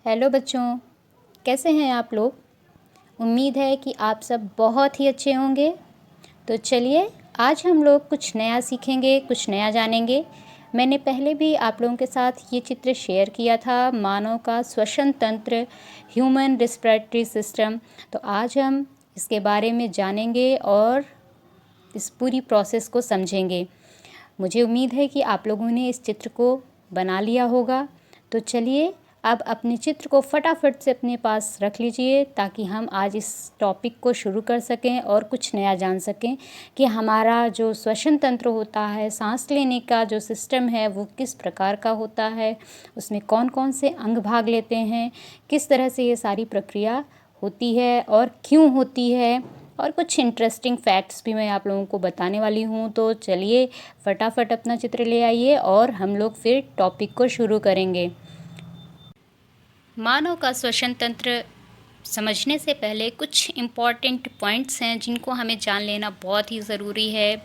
Hello बच्चों, कैसे हैं आप लोग। उम्मीद है कि आप सब बहुत ही अच्छे होंगे। तो चलिए आज हम लोग कुछ नया सीखेंगे, कुछ नया जानेंगे। मैंने पहले भी आप लोगों के साथ ये चित्र शेयर किया था, मानव का श्वसन तंत्र, ह्यूमन रेस्पिरेटरी सिस्टम। तो आज हम इसके बारे में जानेंगे और इस पूरी प्रोसेस को समझेंगे। मुझे उम्मीद है कि आप लोगों ने इस चित्र को बना लिया होगा। तो चलिए अब अपने चित्र को फटाफट से अपने पास रख लीजिए ताकि हम आज इस टॉपिक को शुरू कर सकें और कुछ नया जान सकें कि हमारा जो श्वसन तंत्र होता है, सांस लेने का जो सिस्टम है वो किस प्रकार का होता है, उसमें कौन कौन से अंग भाग लेते हैं, किस तरह से ये सारी प्रक्रिया होती है और क्यों होती है, और कुछ इंटरेस्टिंग फैक्ट्स भी मैं आप लोगों को बताने वाली हूँ। तो चलिए फटाफट अपना चित्र ले आइए और हम लोग फिर टॉपिक को शुरू करेंगे। मानव का श्वसन तंत्र समझने से पहले कुछ इम्पॉर्टेंट पॉइंट्स हैं जिनको हमें जान लेना बहुत ही ज़रूरी है।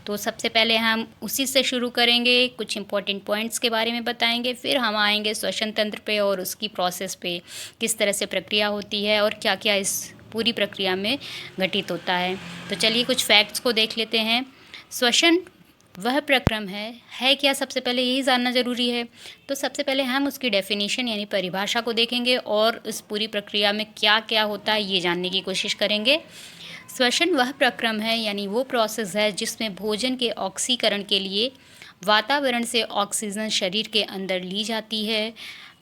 तो सबसे पहले हम उसी से शुरू करेंगे, कुछ इम्पॉर्टेंट पॉइंट्स के बारे में बताएंगे, फिर हम आएंगे श्वसन तंत्र पे और उसकी प्रोसेस पे, किस तरह से प्रक्रिया होती है और क्या क्या इस पूरी प्रक्रिया में घटित होता है। तो चलिए कुछ फैक्ट्स को देख लेते हैं। श्वसन वह प्रक्रम है क्या, सबसे पहले यही जानना ज़रूरी है। तो सबसे पहले हम उसकी डेफिनेशन यानी परिभाषा को देखेंगे और इस पूरी प्रक्रिया में क्या क्या होता है ये जानने की कोशिश करेंगे। श्वसन वह प्रक्रम है यानी वो प्रोसेस है जिसमें भोजन के ऑक्सीकरण के लिए वातावरण से ऑक्सीजन शरीर के अंदर ली जाती है।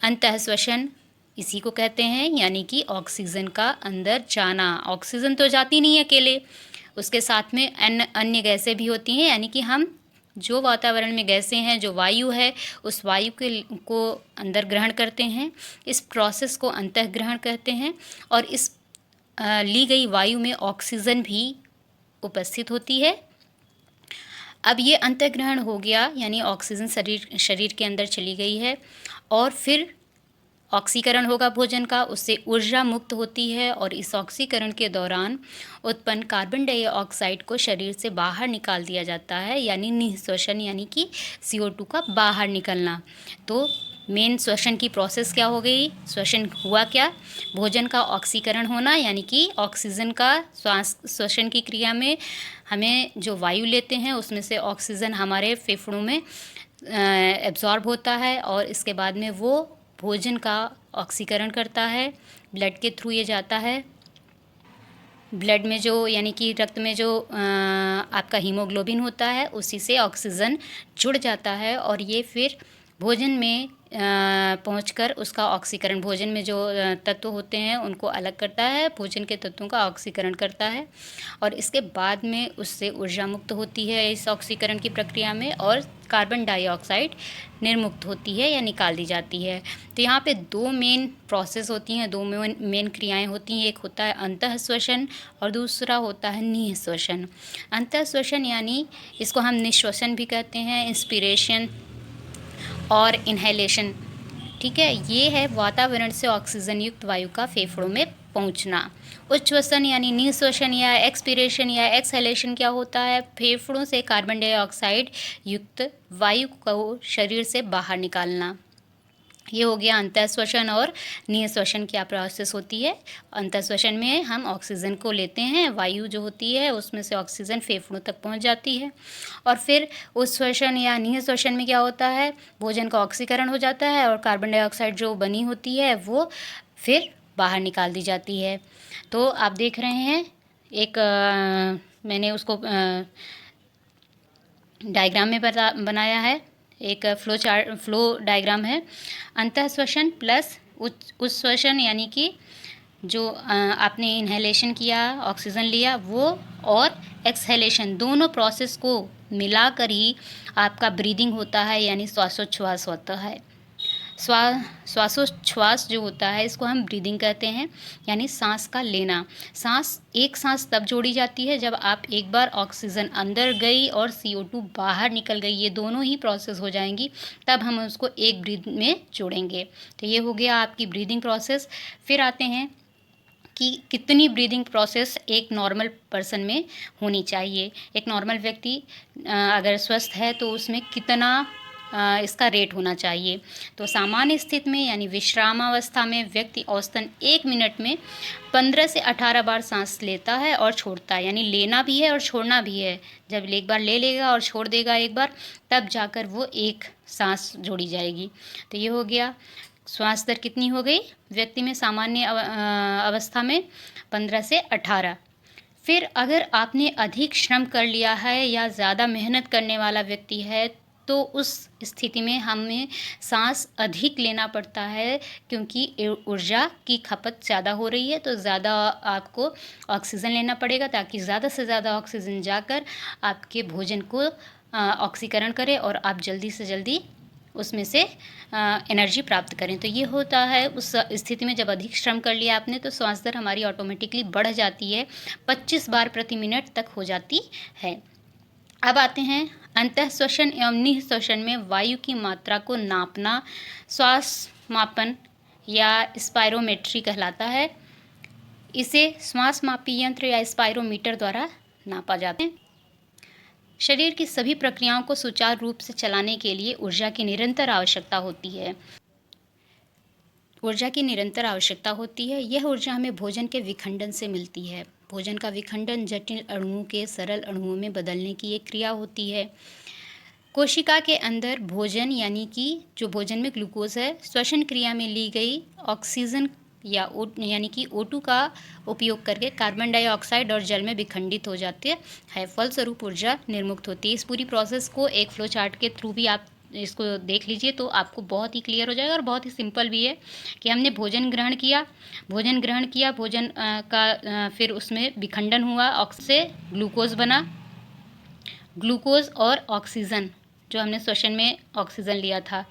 अंतः श्वसन इसी को कहते हैं, यानी कि ऑक्सीजन का अंदर जाना। ऑक्सीजन तो जाती नहीं है अकेले, उसके साथ में अन्य गैसें भी होती हैं, यानी कि हम जो वातावरण में गैसें हैं, जो वायु है, उस वायु को अंदर ग्रहण करते हैं। इस प्रोसेस को अंतःग्रहण कहते हैं और इस ली गई वायु में ऑक्सीजन भी उपस्थित होती है। अब ये अंतःग्रहण हो गया यानी ऑक्सीजन शरीर के अंदर चली गई है और फिर ऑक्सीकरण होगा भोजन का, उससे ऊर्जा मुक्त होती है और इस ऑक्सीकरण के दौरान उत्पन्न कार्बन डाइऑक्साइड को शरीर से बाहर निकाल दिया जाता है, यानी निःश्वसन यानी कि CO2 का बाहर निकलना। तो मेन श्वसन की प्रोसेस क्या हो गई, श्वसन हुआ क्या, भोजन का ऑक्सीकरण होना, यानी कि ऑक्सीजन का श्वसन की क्रिया में हमें जो वायु लेते हैं उसमें से ऑक्सीजन हमारे फेफड़ों में एब्जॉर्ब होता है और इसके बाद में वो भोजन का ऑक्सीकरण करता है, ब्लड के थ्रू ये जाता है। ब्लड में जो यानी कि रक्त में जो आपका हीमोग्लोबिन होता है उसी से ऑक्सीजन जुड़ जाता है और ये फिर भोजन में पहुंचकर उसका ऑक्सीकरण, भोजन में जो तत्व होते हैं उनको अलग करता है, भोजन के तत्वों का ऑक्सीकरण करता है और इसके बाद में उससे ऊर्जा मुक्त होती है इस ऑक्सीकरण की प्रक्रिया में और कार्बन डाइऑक्साइड निर्मुक्त होती है या निकाल दी जाती है। तो यहाँ पे दो मेन प्रोसेस होती हैं, दो मेन क्रियाएं होती हैं। एक होता है अंतःश्वसन और दूसरा होता है निःश्वसन। अंतःश्वसन यानी इसको हम निःश्वसन भी कहते हैं, इंस्पिरेशन और इन्हेलेशन। ठीक है, ये है वातावरण से ऑक्सीजन युक्त वायु का फेफड़ों में पहुंचना। उच्छ्वसन यानी निःश्वसन या एक्सपीरेशन या एक्सहेलेशन क्या होता है, फेफड़ों से कार्बन डाइऑक्साइड युक्त वायु को शरीर से बाहर निकालना। ये हो गया अंतःश्वसन और निःश्वसन क्या प्रोसेस होती है। अंतःश्वसन में हम ऑक्सीजन को लेते हैं, वायु जो होती है उसमें से ऑक्सीजन फेफड़ों तक पहुंच जाती है और फिर उच्छ्वसन या निःश्वसन में क्या होता है, भोजन का ऑक्सीकरण हो जाता है और कार्बन डाइऑक्साइड जो बनी होती है वो फिर बाहर निकाल दी जाती है। तो आप देख रहे हैं एक मैंने उसको डायग्राम में बनाया है, एक फ्लो डायग्राम है। अंतःश्वसन प्लस उच्छ्वसन यानी कि जो आपने इन्हेलेशन किया, ऑक्सीजन लिया वो, और एक्सहेलेशन, दोनों प्रोसेस को मिलाकर ही आपका ब्रीदिंग होता है यानी श्वासोच्छ्वास होता है। श्वासोच्छ्वास जो होता है इसको हम ब्रीदिंग कहते हैं, यानी सांस का लेना। एक सांस तब जोड़ी जाती है जब आप एक बार ऑक्सीजन अंदर गई और CO2 बाहर निकल गई, ये दोनों ही प्रोसेस हो जाएंगी, तब हम उसको एक ब्रीथ में जोड़ेंगे। तो ये हो गया आपकी ब्रीदिंग प्रोसेस। फिर आते हैं कि कितनी ब्रीदिंग प्रोसेस एक नॉर्मल पर्सन में होनी चाहिए। एक नॉर्मल व्यक्ति अगर स्वस्थ है तो उसमें कितना इसका रेट होना चाहिए। तो सामान्य स्थिति में यानी विश्रामावस्था में व्यक्ति औसतन 1 मिनट में 15 से 18 बार सांस लेता है और छोड़ता है, यानी लेना भी है और छोड़ना भी है। जब एक बार ले लेगा और छोड़ देगा एक बार, तब जाकर वो एक सांस जोड़ी जाएगी। तो ये हो गया। श्वास दर कितनी हो गई व्यक्ति में सामान्य अवस्था में? 15 से 18। फिर अगर आपने अधिक श्रम कर लिया है या ज़्यादा मेहनत करने वाला व्यक्ति है, तो उस स्थिति में हमें सांस अधिक लेना पड़ता है, क्योंकि ऊर्जा की खपत ज़्यादा हो रही है। तो ज़्यादा आपको ऑक्सीजन लेना पड़ेगा, ताकि ज़्यादा से ज़्यादा ऑक्सीजन जाकर आपके भोजन को ऑक्सीकरण करे और आप जल्दी से जल्दी उसमें से एनर्जी प्राप्त करें। तो ये होता है उस स्थिति में जब अधिक श्रम कर लिया आपने, तो श्वास दर हमारी ऑटोमेटिकली बढ़ जाती है, 25 बार प्रति मिनट तक हो जाती है। अब आते हैं अंतःश्वसन एवं निःश्वसन में वायु की मात्रा को नापना श्वास मापन या स्पायरोमेट्री कहलाता है। इसे श्वास मापी यंत्र या स्पायरोमीटर द्वारा नापा जाता है। शरीर की सभी प्रक्रियाओं को सुचारू रूप से चलाने के लिए ऊर्जा की निरंतर आवश्यकता होती है। ऊर्जा की निरंतर आवश्यकता होती है। यह ऊर्जा हमें भोजन के विखंडन से मिलती है। भोजन का विखंडन जटिल अणुओं के सरल अणुओं में बदलने की एक क्रिया होती है। कोशिका के अंदर भोजन यानी कि जो भोजन में ग्लूकोज है, श्वसन क्रिया में ली गई ऑक्सीजन यानी कि O2 का उपयोग करके कार्बन डाइऑक्साइड और जल में विखंडित हो जाते हैं। फलस्वरूप ऊर्जा निर्मुक्त होती है। इस पूरी प्रोसेस को एक फ्लो चार्ट के थ्रू भी आप इसको देख लीजिए, तो आपको बहुत ही क्लियर हो जाएगा। और बहुत ही सिंपल भी है कि हमने भोजन ग्रहण किया, भोजन का फिर उसमें विखंडन हुआ, से ग्लूकोज बना, ग्लूकोज और ऑक्सीजन जो हमने श्वसन में ऑक्सीजन लिया था।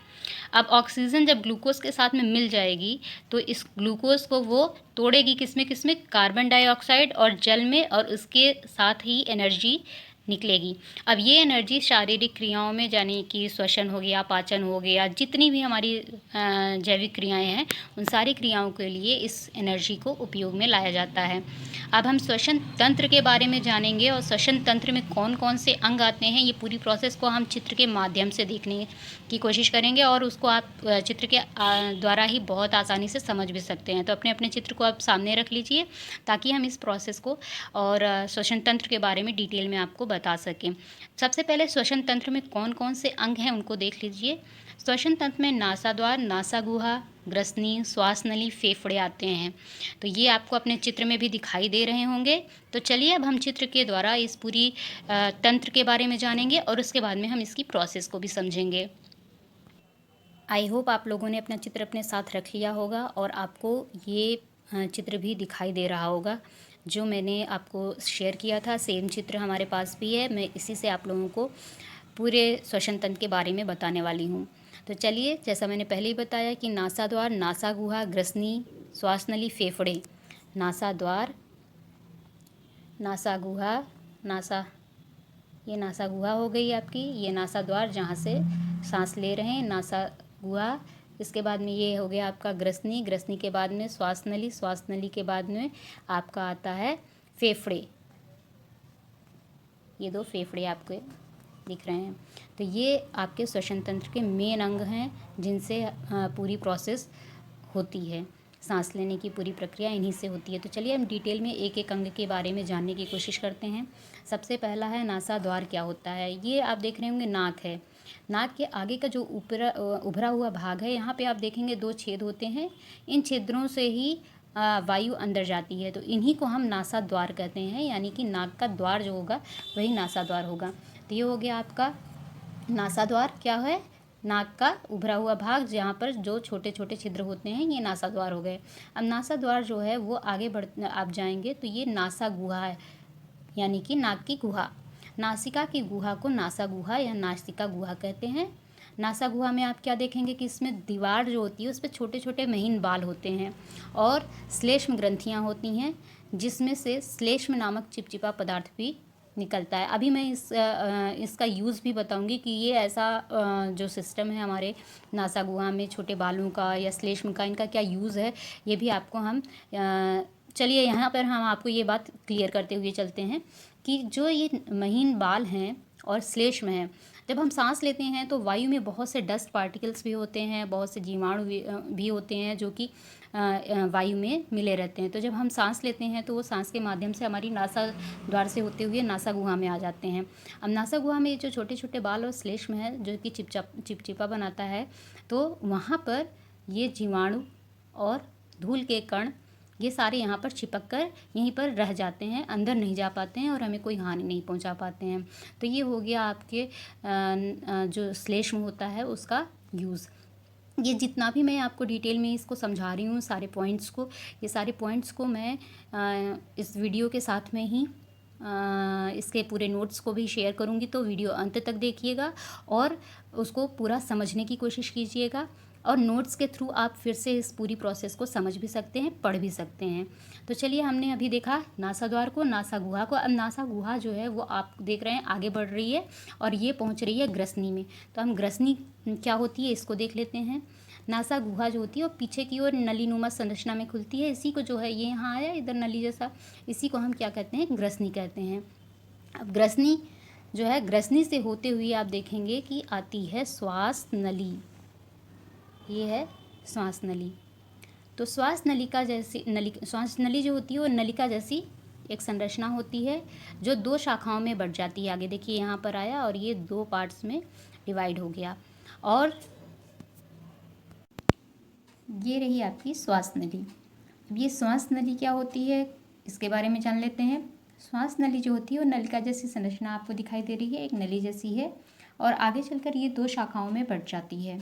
अब ऑक्सीजन जब ग्लूकोज के साथ में मिल जाएगी, तो इस ग्लूकोज को वो तोड़ेगी किसमें? कार्बन डाइऑक्साइड और जल में, और उसके साथ ही एनर्जी निकलेगी। अब ये एनर्जी शारीरिक क्रियाओं में, यानी कि श्वसन हो गया, पाचन हो गया, जितनी भी हमारी जैविक क्रियाएं हैं, उन सारी क्रियाओं के लिए इस एनर्जी को उपयोग में लाया जाता है। अब हम श्वसन तंत्र के बारे में जानेंगे, और श्वसन तंत्र में कौन कौन से अंग आते हैं, ये पूरी प्रोसेस को हम चित्र के माध्यम से देखने की कोशिश करेंगे, और उसको आप चित्र के द्वारा ही बहुत आसानी से समझ भी सकते हैं। तो अपने अपने चित्र को आप सामने रख लीजिए, ताकि हम इस प्रोसेस को और श्वसन तंत्र के बारे में डिटेल में आपको बता सकें। सबसे पहले श्वसन तंत्र में कौन कौन से अंग हैं उनको देख लीजिए। श्वसन तंत्र में नासाद्वार, नासागुहा, ग्रसनी, श्वास नली, फेफड़े आते हैं। तो ये आपको अपने चित्र में भी दिखाई दे रहे होंगे। तो चलिए अब हम चित्र के द्वारा इस पूरी तंत्र के बारे में जानेंगे, और उसके बाद में हम इसकी प्रोसेस को भी समझेंगे। आई होप आप लोगों ने अपना चित्र अपने साथ रख लिया होगा, और आपको ये चित्र भी दिखाई दे रहा होगा जो मैंने आपको शेयर किया था। सेम चित्र हमारे पास भी है। मैं इसी से आप लोगों को पूरे श्वसन तंत्र के बारे में बताने वाली हूँ। तो चलिए, जैसा मैंने पहले ही बताया कि नासाद्वार, नासागुहा, ग्रसनी, श्वास नली, फेफड़े। नासाद्वार, नासागुहा, ये नासागुहा हो गई आपकी, ये नासाद्वार जहाँ से सांस ले रहे हैं, नासागुहा। इसके बाद में ये हो गया आपका ग्रसनी, ग्रसनी के बाद में श्वास नली, श्वास नली के बाद में आपका आता है फेफड़े। ये 2 फेफड़े आपके दिख रहे हैं। तो ये आपके श्वसन तंत्र के मेन अंग हैं, जिनसे पूरी प्रोसेस होती है। सांस लेने की पूरी प्रक्रिया इन्हीं से होती है। तो चलिए हम डिटेल में एक एक अंग के बारे में जानने की कोशिश करते हैं। सबसे पहला है नासाद्वार। क्या होता है? ये आप देख रहे होंगे नाक है। नाक के आगे का जो उभरा हुआ भाग है, यहाँ पे आप देखेंगे 2 छेद होते हैं। इन छिद्रों से ही वायु अंदर जाती है। तो इन्हीं को हम नासाद्वार कहते हैं, यानी कि नाक का द्वार जो होगा वही नासाद्वार होगा। तो ये हो गया आपका नासाद्वार। क्या है? नाक का उभरा हुआ भाग, जहाँ पर जो छोटे छोटे छिद्र होते हैं, ये नासाद्वार हो गए। अब नासाद्वार जो है वो आगे आप जाएंगे तो ये नासागुहा है, यानी कि नाक की गुहा। नासिका की गुहा को नासागुहा या नासिका गुहा कहते हैं। नासागुहा में आप क्या देखेंगे कि इसमें दीवार जो होती है उस पर छोटे छोटे महीन बाल होते हैं, और श्लेष्म ग्रंथियाँ होती हैं, जिसमें से श्लेष्म नामक चिपचिपा पदार्थ भी निकलता है। अभी मैं इसका यूज़ भी बताऊंगी कि ये ऐसा जो सिस्टम है हमारे नासागुहा में छोटे बालों का या श्लेष्म का, इनका क्या यूज़ है, ये भी आपको हम चलिए यहाँ पर हम आपको ये बात क्लियर करते हुए चलते हैं कि जो ये महीन बाल हैं और श्लेष्म हैं, जब हम सांस लेते हैं तो वायु में बहुत से डस्ट पार्टिकल्स भी होते हैं, बहुत से जीवाणु भी होते हैं जो कि वायु में मिले रहते हैं। तो जब हम सांस लेते हैं तो वो सांस के माध्यम से हमारी नासा द्वार से होते हुए नासा गुहा में आ जाते हैं। अब नासा गुहा में जो छोटे छोटे बाल और श्लेष्म है जो कि चिपचिपा बनाता है, तो वहाँ पर ये जीवाणु और धूल के कण ये सारे यहाँ पर चिपक कर यहीं पर रह जाते हैं, अंदर नहीं जा पाते हैं और हमें कोई हानि नहीं पहुँचा पाते हैं। तो ये हो गया आपके जो श्लेष्म होता है उसका यूज़। ये जितना भी मैं आपको डिटेल में इसको समझा रही हूँ सारे पॉइंट्स को, ये सारे पॉइंट्स को मैं इस वीडियो के साथ में ही इसके पूरे नोट्स को भी शेयर करूँगी, तो वीडियो अंत तक देखिएगा और उसको पूरा समझने की कोशिश कीजिएगा। और नोट्स के थ्रू आप फिर से इस पूरी प्रोसेस को समझ भी सकते हैं, पढ़ भी सकते हैं। तो चलिए, हमने अभी देखा नासा द्वार को, नासा गुहा को। अब नासा गुहा जो है वो आप देख रहे हैं आगे बढ़ रही है और ये पहुंच रही है ग्रसनी में। तो हम ग्रसनी क्या होती है इसको देख लेते हैं। नासा गुहा जो होती है वो पीछे की ओर नलीनुमा संरचना में खुलती है। इसी को जो है ये यहाँ आया इधर नली जैसा, इसी को हम क्या कहते हैं, ग्रसनी कहते हैं। अब ग्रसनी जो है, ग्रसनी से होते हुए आप देखेंगे कि आती है श्वास नली। ये है श्वास नली। तो श्वास नलिका जैसी श्वास नली जो होती है वो नलिका जैसी एक संरचना होती है जो 2 शाखाओं में बढ़ जाती है। आगे देखिए यहाँ पर आया और ये 2 पार्ट्स में डिवाइड हो गया और ये रही आपकी श्वास नली। अब ये श्वास नली क्या होती है इसके बारे में जान लेते हैं। श्वास नली जो होती है वो नलिका जैसी संरचना आपको दिखाई दे रही है, एक नली जैसी है और आगे चलकर ये 2 शाखाओं में बढ़ जाती है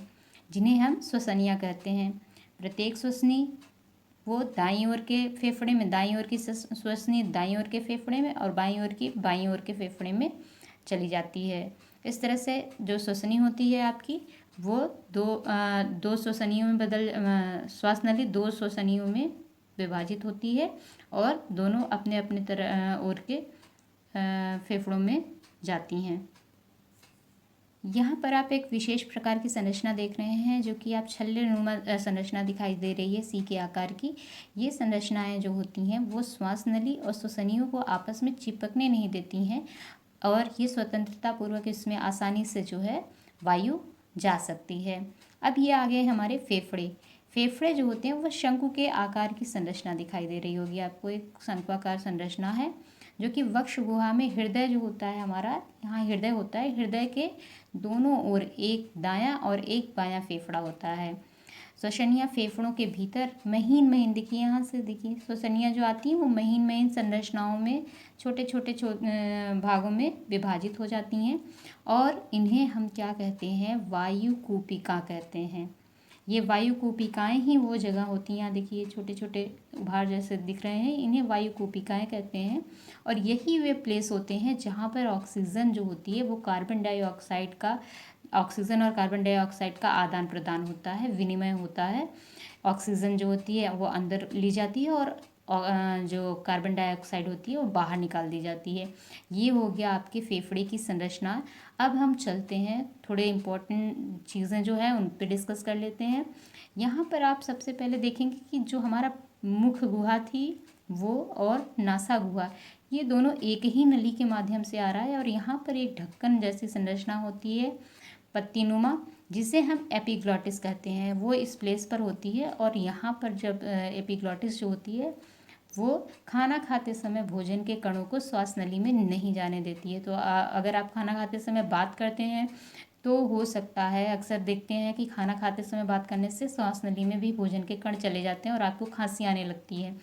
जिन्हें हम श्वसनियाँ कहते हैं। प्रत्येक श्वसनी वो दाईं ओर के फेफड़े में, दाईं ओर की श्वसनी दाईं ओर के फेफड़े में और बाईं ओर की बाईं ओर के फेफड़े में चली जाती है। इस तरह से जो श्वसनी होती है आपकी वो दो श्वसनियों में श्वास नली 2 श्वसनियों में विभाजित होती है और दोनों अपने अपने तरह ओर के फेफड़ों में जाती हैं। यहाँ पर आप एक विशेष प्रकार की संरचना देख रहे हैं जो कि आप छल्लेनुमा संरचना दिखाई दे रही है सी के आकार की। ये संरचनाएं जो होती हैं वो श्वास नली और श्वसनियों को आपस में चिपकने नहीं देती हैं और ये स्वतंत्रता पूर्वक इसमें आसानी से जो है वायु जा सकती है। अब ये आ गए हमारे फेफड़े। फेफड़े जो होते हैं वह शंकु के आकार की संरचना दिखाई दे रही होगी आपको, एक शंक्वाकार संरचना है जो कि वक्ष गुहा में हृदय जो होता है हमारा, यहाँ हृदय होता है, हृदय के दोनों ओर एक दायां और एक बायां फेफड़ा होता है। श्वसनियाँ फेफड़ों के भीतर महीन महीन, देखिए यहाँ से देखिए श्वसनियाँ जो आती हैं वो महीन महीन संरचनाओं में छोटे छोटे भागों में विभाजित हो जाती हैं और इन्हें हम क्या कहते हैं, वायु कूपिका कहते हैं। ये वायु कूपिकाएँ ही वो जगह होती हैं, यहाँ देखिए छोटे छोटे उभार जैसे दिख रहे हैं, इन्हें वायु कूपिकाएँ कहते हैं। और यही वे प्लेस होते हैं जहाँ पर ऑक्सीजन जो होती है वो कार्बन डाइऑक्साइड का, ऑक्सीजन और कार्बन डाइऑक्साइड का आदान प्रदान होता है, विनिमय होता है। ऑक्सीजन जो होती है वो अंदर ली जाती है और जो कार्बन डाइऑक्साइड होती है वो बाहर निकाल दी जाती है। ये हो गया आपके फेफड़े की संरचना। अब हम चलते हैं, थोड़े इम्पोर्टेंट चीज़ें जो है उन पे डिस्कस कर लेते हैं। यहाँ पर आप सबसे पहले देखेंगे कि जो हमारा मुख गुहा थी वो और नासा गुहा, ये दोनों एक ही नली के माध्यम से आ रहा है और यहाँ पर एक ढक्कन जैसी संरचना होती है पत्तीनुमा, जिसे हम एपिग्लॉटिस कहते हैं, वो इस प्लेस पर होती है। और यहाँ पर जब एपिग्लॉटिस जो होती है वो खाना खाते समय भोजन के कणों को श्वास नली में नहीं जाने देती है। तो अगर आप खाना खाते समय बात करते हैं तो हो सकता है, अक्सर देखते हैं कि खाना खाते समय बात करने से श्वास नली में भी भोजन के कण चले जाते हैं और आपको खांसी आने लगती है।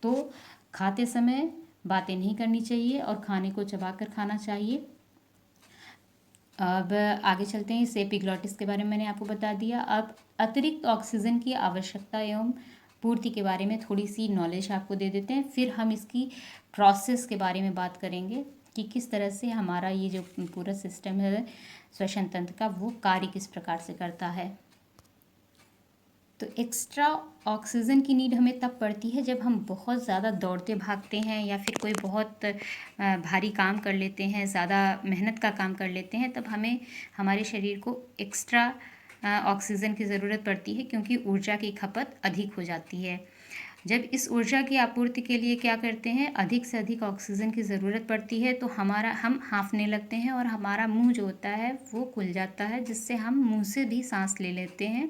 तो खाते समय बातें नहीं करनी चाहिए और खाने को चबाकर खाना चाहिए। अब आगे चलते हैं, इस एपिग्लॉटिस के बारे में मैंने आपको बता दिया। अब अतिरिक्त ऑक्सीजन की आवश्यकता एवं पूर्ति के बारे में थोड़ी सी नॉलेज आपको दे देते हैं, फिर हम इसकी प्रोसेस के बारे में बात करेंगे कि किस तरह से हमारा ये जो पूरा सिस्टम है श्वसन तंत्र का वो कार्य किस प्रकार से करता है। तो एक्स्ट्रा ऑक्सीजन की नीड हमें तब पड़ती है जब हम बहुत ज़्यादा दौड़ते भागते हैं या फिर कोई बहुत भारी काम कर लेते हैं, ज़्यादा मेहनत का काम कर लेते हैं, तब हमें हमारे शरीर को एक्स्ट्रा ऑक्सीजन की ज़रूरत पड़ती है क्योंकि ऊर्जा की खपत अधिक हो जाती है। जब इस ऊर्जा की आपूर्ति के लिए क्या करते हैं, अधिक से अधिक ऑक्सीजन की ज़रूरत पड़ती है तो हम हाँफने लगते हैं और हमारा मुंह जो होता है वो खुल जाता है, जिससे हम मुंह से भी सांस ले लेते हैं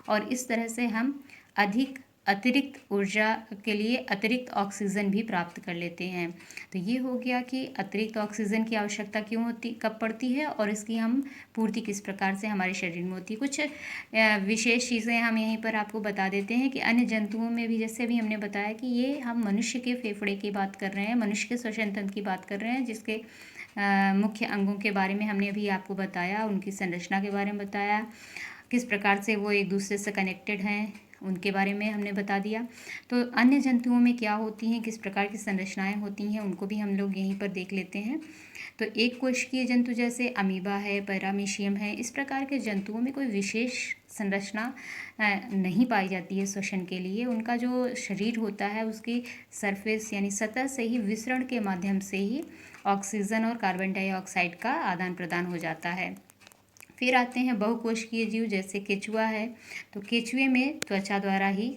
और इस तरह से हम अतिरिक्त ऊर्जा के लिए अतिरिक्त ऑक्सीजन भी प्राप्त कर लेते हैं। तो ये हो गया कि अतिरिक्त ऑक्सीजन की आवश्यकता कब पड़ती है और इसकी हम पूर्ति किस प्रकार से हमारे शरीर में होती है। कुछ विशेष चीज़ें हम यहीं पर आपको बता देते हैं कि अन्य जंतुओं में भी, जैसे अभी हमने बताया कि ये हम मनुष्य के फेफड़े की बात कर रहे हैं, मनुष्य के श्वसन तंत्र की बात कर रहे हैं, जिसके मुख्य अंगों के बारे में हमने अभी आपको बताया, उनकी संरचना के बारे में बताया, किस प्रकार से वो एक दूसरे से कनेक्टेड हैं उनके बारे में हमने बता दिया। तो अन्य जंतुओं में क्या होती हैं, किस प्रकार की संरचनाएं होती हैं, उनको भी हम लोग यहीं पर देख लेते हैं। तो एक कोशिकीय जंतु जैसे अमीबा है, पैरामीशियम है, इस प्रकार के जंतुओं में कोई विशेष संरचना नहीं पाई जाती है श्वसन के लिए। उनका जो शरीर होता है उसकी सरफेस यानी सतह से ही विसरण के माध्यम से ही ऑक्सीजन और कार्बन डाइऑक्साइड का आदान प्रदान हो जाता है। फिर आते हैं बहुकोशिकीय जीव जैसे केचुआ है। तो केचुए में त्वचा द्वारा ही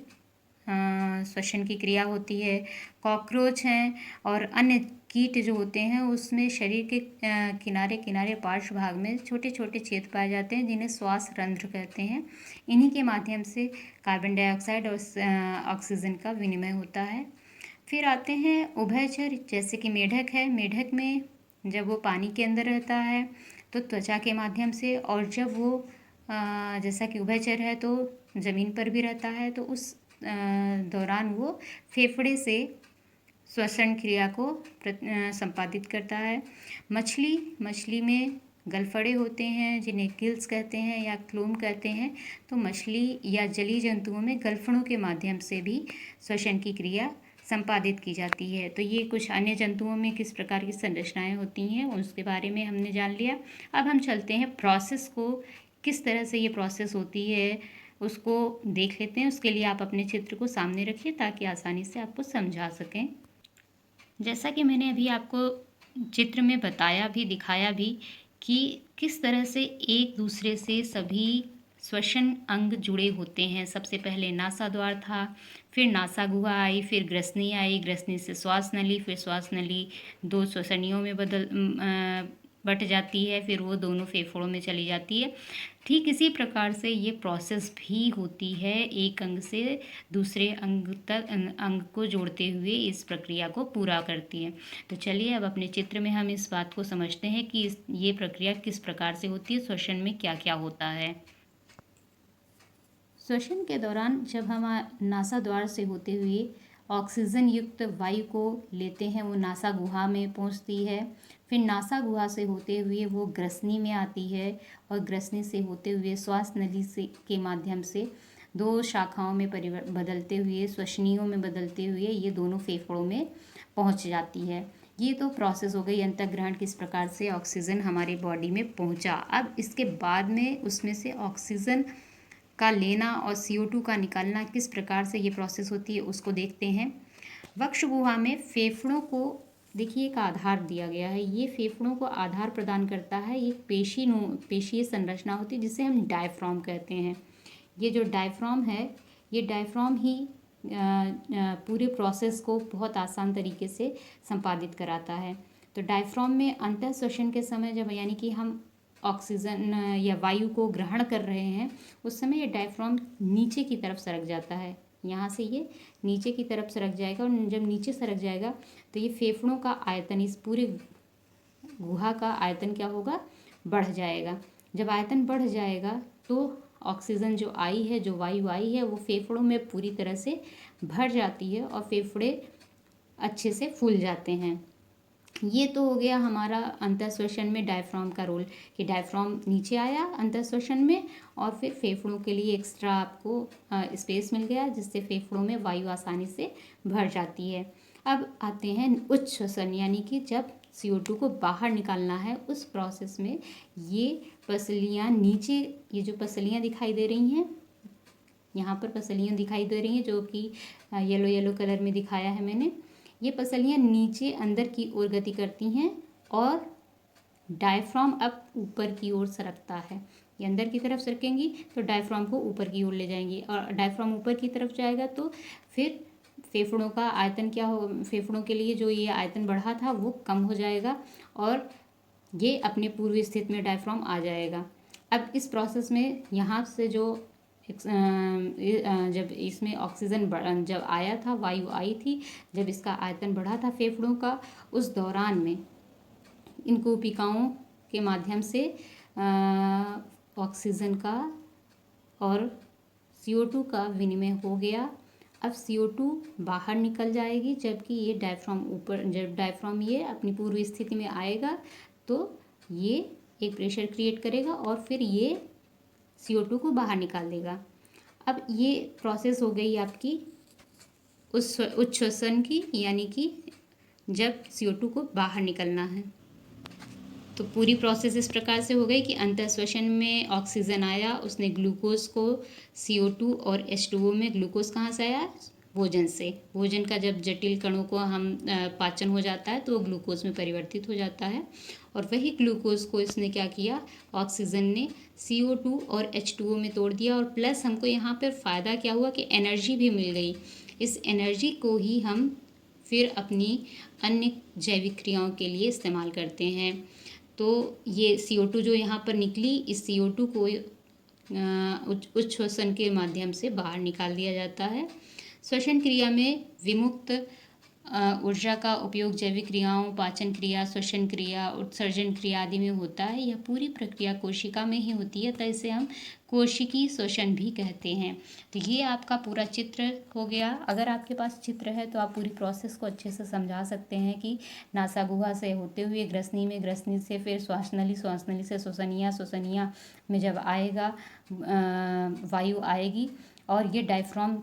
श्वसन की क्रिया होती है। कॉकरोच हैं और अन्य कीट जो होते हैं उसमें शरीर के किनारे किनारे पार्श्व भाग में छोटे छोटे छेद पाए जाते हैं जिन्हें श्वास रंध्र कहते हैं। इन्हीं के माध्यम से कार्बन डाइऑक्साइड और ऑक्सीजन का विनिमय होता है। फिर आते हैं उभयचर जैसे कि मेढक है। मेढक में जब वो पानी के अंदर रहता है तो त्वचा के माध्यम से, और जब वो जैसा कि उभयचर है तो ज़मीन पर भी रहता है, तो उस दौरान वो फेफड़े से श्वसन क्रिया को संपादित करता है। मछली में गलफड़े होते हैं जिन्हें गिल्स कहते हैं या क्लूम कहते हैं। तो मछली या जलीय जंतुओं में गलफड़ों के माध्यम से भी श्वसन की क्रिया संपादित की जाती है। तो ये कुछ अन्य जंतुओं में किस प्रकार की संरचनाएं होती हैं उसके बारे में हमने जान लिया। अब हम चलते हैं प्रोसेस को, किस तरह से ये प्रोसेस होती है उसको देख लेते हैं। उसके लिए आप अपने चित्र को सामने रखिए ताकि आसानी से आपको समझा सकें। जैसा कि मैंने अभी आपको चित्र में बताया भी, दिखाया भी कि किस तरह से एक दूसरे से सभी श्वसन अंग जुड़े होते हैं। सबसे पहले नासा द्वार था, फिर नासा गुहा आई, फिर ग्रसनी आई, ग्रसनी से श्वास नली, फिर श्वास नली दो श्वसनियों में बट जाती है, फिर वो दोनों फेफड़ों में चली जाती है। ठीक इसी प्रकार से ये प्रोसेस भी होती है, एक अंग से दूसरे अंग को जोड़ते हुए इस प्रक्रिया को पूरा करती है। तो चलिए अब अपने चित्र में हम इस बात को समझते हैं कि ये प्रक्रिया किस प्रकार से होती है, श्वसन में क्या क्या होता है। श्वसन के दौरान जब हम नासा द्वार से होते हुए ऑक्सीजन युक्त वायु को लेते हैं, वो नासा गुहा में पहुंचती है। फिर नासा गुहा से होते हुए वो ग्रसनी में आती है और ग्रसनी से होते हुए श्वास नली के माध्यम से दो शाखाओं में बदलते हुए, श्वसनियों में बदलते हुए ये दोनों फेफड़ों में पहुंच जाती है। ये तो प्रोसेस हो गई अंतर्ग्रहण, किस प्रकार से ऑक्सीजन हमारी बॉडी में पहुंचा। अब इसके बाद में उसमें से ऑक्सीजन का लेना और CO2 का निकालना, किस प्रकार से ये प्रोसेस होती है उसको देखते हैं। वक्ष गुहा में फेफड़ों को देखिए एक आधार दिया गया है, ये फेफड़ों को आधार प्रदान करता है। ये पेशीय संरचना होती है जिसे हम डायफ्राम कहते हैं। ये जो डायफ्राम है, ये डायफ्राम ही पूरे प्रोसेस को बहुत आसान तरीके से संपादित कराता है। तो डायफ्राम में अंतः श्वसन के समय जब यानी कि हम ऑक्सीजन या वायु को ग्रहण कर रहे हैं उस समय ये डायफ्राम नीचे की तरफ सरक जाता है। यहाँ से ये नीचे की तरफ सरक जाएगा और जब नीचे सरक जाएगा तो ये फेफड़ों का आयतन, इस पूरे गुहा का आयतन क्या होगा, बढ़ जाएगा। जब आयतन बढ़ जाएगा तो ऑक्सीजन जो आई है, जो वायु आई है, वो फेफड़ों में पूरी तरह से भर जाती है और फेफड़े अच्छे से फूल जाते हैं। ये तो हो गया हमारा अंतःश्वसन में डायफ्राम का रोल, कि डायफ्राम नीचे आया अंतःश्वसन में और फिर फेफड़ों के लिए एक्स्ट्रा आपको स्पेस मिल गया जिससे फेफड़ों में वायु आसानी से भर जाती है। अब आते हैं उच्च श्वसन, यानी कि जब CO2 को बाहर निकालना है उस प्रोसेस में ये पसलियाँ नीचे, ये जो पसलियाँ दिखाई दे रही हैं, यहाँ पर पसलियाँ दिखाई दे रही हैं जो कि येलो येलो कलर में दिखाया है मैंने, ये पसलियाँ नीचे अंदर की ओर गति करती हैं और डायफ्राम अब ऊपर की ओर सरकता है। ये अंदर की तरफ सरकेंगी तो डायफ्राम को ऊपर की ओर ले जाएंगी और डायफ्राम ऊपर की तरफ जाएगा तो फिर फेफड़ों का आयतन क्या हो, फेफड़ों के लिए जो ये आयतन बढ़ा था वो कम हो जाएगा और ये अपने पूर्व स्थिति में डायफ्राम आ जाएगा। अब इस प्रोसेस में यहाँ से जो जब इसमें ऑक्सीजन जब आया था, वायु आई थी, जब इसका आयतन बढ़ा था फेफड़ों का, उस दौरान में इन कोशिकाओं के माध्यम से ऑक्सीजन का और CO2 का विनिमय हो गया। अब CO2 बाहर निकल जाएगी, जबकि ये डायफ्राम ऊपर, जब डायफ्राम ये अपनी पूर्व स्थिति में आएगा तो ये एक प्रेशर क्रिएट करेगा और फिर ये CO2 को बाहर निकाल देगा। अब ये प्रोसेस हो गई आपकी उस उच्छ्वसन की, यानी कि जब CO2 को बाहर निकलना है। तो पूरी प्रोसेस इस प्रकार से हो गई कि अंतःश्वसन में ऑक्सीजन आया, उसने ग्लूकोज को CO2 और H2O में ग्लूकोज कहाँ से आया, भोजन से। भोजन का जब जटिल कणों को हम पाचन हो जाता है तो वो ग्लूकोज में परिवर्तित हो जाता है और वही ग्लूकोज को इसने क्या किया, ऑक्सीजन ने CO2 और H2O में तोड़ दिया और प्लस हमको यहाँ पर फ़ायदा क्या हुआ कि एनर्जी भी मिल गई। इस एनर्जी को ही हम फिर अपनी अन्य जैविक क्रियाओं के लिए इस्तेमाल करते हैं। तो ये CO2 जो यहाँ पर निकली, इस CO2 को उच्छ्वसन के माध्यम से बाहर निकाल दिया जाता है। श्वसन क्रिया में विमुक्त ऊर्जा का उपयोग जैविक क्रियाओं, पाचन क्रिया, श्वसन क्रिया, उत्सर्जन क्रिया आदि में होता है। यह पूरी प्रक्रिया कोशिका में ही होती है, तो इसे हम कोशिकीय श्वसन भी कहते हैं। तो ये आपका पूरा चित्र हो गया। अगर आपके पास चित्र है तो आप पूरी प्रोसेस को अच्छे से समझा सकते हैं कि नासा गुहा से होते हुए ग्रसनी में, ग्रसनी से फिर श्वासनली, श्वासनली से श्वसनिया, श्वसनिया में जब आएगा वायु आएगी और ये डायफ्राम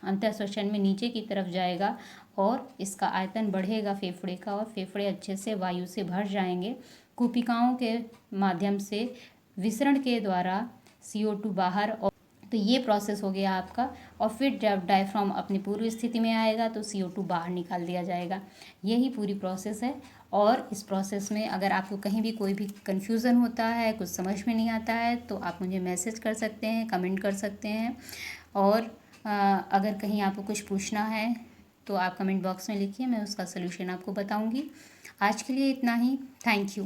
अंतःश्वसन में नीचे की तरफ जाएगा और इसका आयतन बढ़ेगा फेफड़े का और फेफड़े अच्छे से वायु से भर जाएंगे। कोशिकाओं के माध्यम से विसरण के द्वारा CO2 बाहर, और तो ये प्रोसेस हो गया आपका। और फिर जब डायफ्राम अपनी पूर्व स्थिति में आएगा तो CO2 बाहर निकाल दिया जाएगा। यही पूरी प्रोसेस है। और इस प्रोसेस में अगर आपको कहीं भी कोई भी कन्फ्यूज़न होता है, कुछ समझ में नहीं आता है, तो आप मुझे मैसेज कर सकते हैं, कमेंट कर सकते हैं। और अगर कहीं आपको कुछ पूछना है तो आप कमेंट बॉक्स में लिखिए, मैं उसका सलूशन आपको बताऊंगी। आज के लिए इतना ही। Thank you.